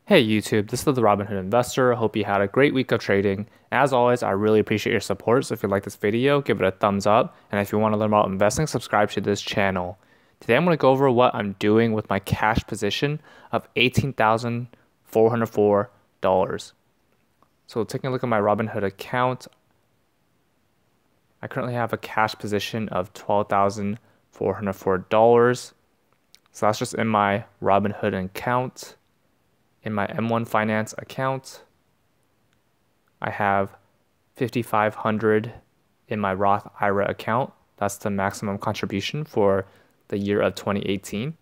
Hey YouTube, this is the Robinhood Investor. Hope you had a great week of trading. As always, I really appreciate your support. So if you like this video, give it a thumbs up. And if you want to learn about investing, subscribe to this channel. Today I'm going to go over what I'm doing with my cash position of $18,404. So taking a look at my Robinhood account, I currently have a cash position of $12,404. So that's just in my Robinhood account. In my M1 Finance account, I have $5,500 in my Roth IRA account. That's the maximum contribution for the year of 2018.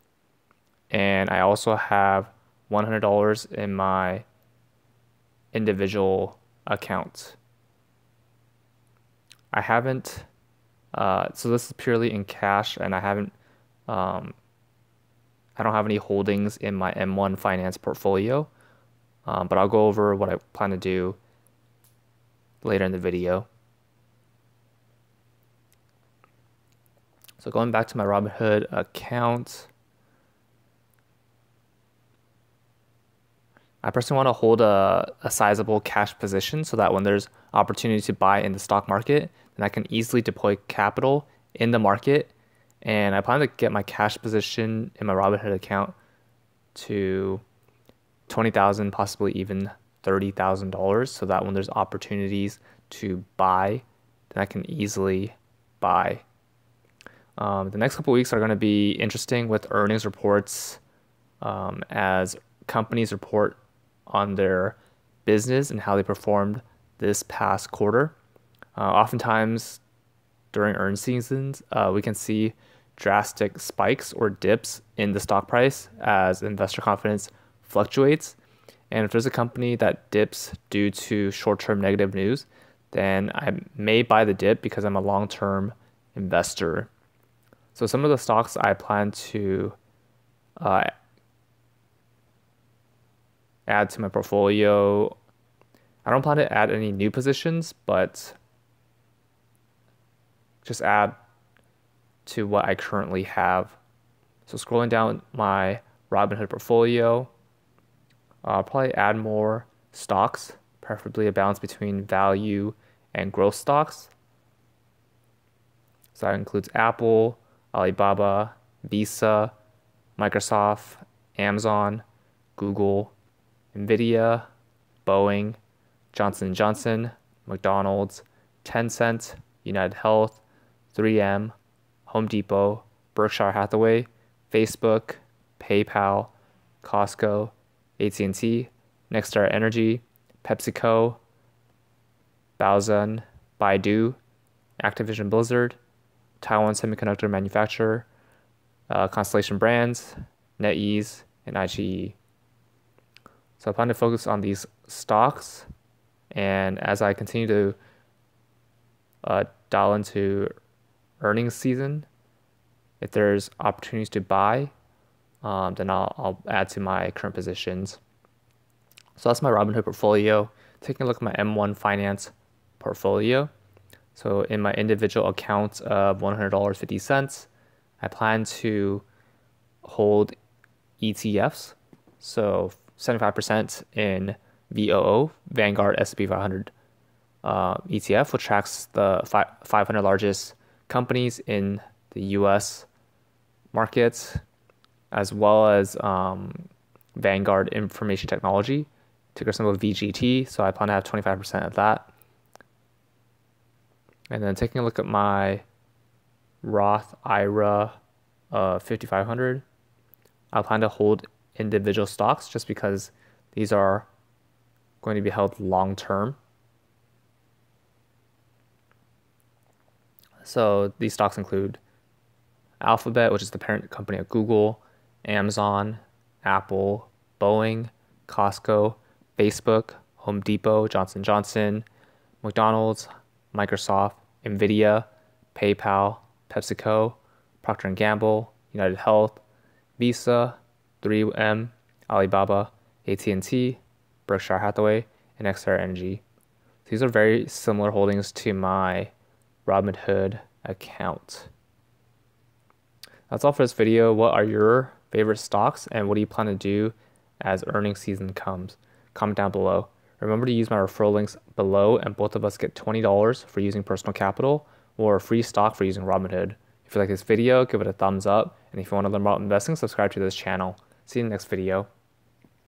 And I also have $100 in my individual account. I haven't, so this is purely in cash, and I don't have any holdings in my M1 Finance portfolio, but I'll go over what I plan to do later in the video. So going back to my Robinhood account, I personally want to hold a sizable cash position so that when there's opportunity to buy in the stock market, then I can easily deploy capital in the market. And I plan to get my cash position in my Robinhood account to $20,000, possibly even $30,000, so that when there's opportunities to buy, then I can easily buy. The next couple of weeks are going to be interesting with earnings reports as companies report on their business and how they performed this past quarter. Oftentimes during earnings seasons, we can see drastic spikes or dips in the stock price as investor confidence fluctuates. And if there's a company that dips due to short-term negative news, then I may buy the dip because I'm a long-term investor. So some of the stocks I plan to add to my portfolio, I don't plan to add any new positions, but just add to what I currently have. So scrolling down my Robinhood portfolio, I'll probably add more stocks, preferably a balance between value and growth stocks. So that includes Apple, Alibaba, Visa, Microsoft, Amazon, Google, Nvidia, Boeing, Johnson & Johnson, McDonald's, Tencent, United Health, 3M, Home Depot, Berkshire Hathaway, Facebook, PayPal, Costco, AT&T, Nexstar Energy, PepsiCo, Baozun, Baidu, Activision Blizzard, Taiwan Semiconductor Manufacturer, Constellation Brands, NetEase, and iQIYI. So I plan to focus on these stocks, and as I continue to dial into earnings season, if there's opportunities to buy, then I'll add to my current positions. So that's my Robinhood portfolio. Taking a look at my M1 Finance portfolio. So in my individual account of $100.50, I plan to hold ETFs. So 75% in VOO, Vanguard S&P 500 ETF, which tracks the 500 largest companies in the US markets, as well as Vanguard Information Technology, ticker symbol VGT. So I plan to have 25% of that. And then taking a look at my Roth IRA 5,500, I plan to hold individual stocks just because these are going to be held long term. So these stocks include Alphabet, which is the parent company of Google, Amazon, Apple, Boeing, Costco, Facebook, Home Depot, Johnson & Johnson, McDonald's, Microsoft, Nvidia, PayPal, PepsiCo, Procter & Gamble, United Health, Visa, 3M, Alibaba, AT&T, Berkshire Hathaway, and Nexstar Energy. These are very similar holdings to my Robinhood account. That's all for this video. What are your favorite stocks, and what do you plan to do as earnings season comes. Comment down below. Remember to use my referral links below, and both of us get $20 for using personal capital or free stock for using Robinhood. If you like this video, give it a thumbs up, and if you want to learn about investing, subscribe to this channel. See you in the next video.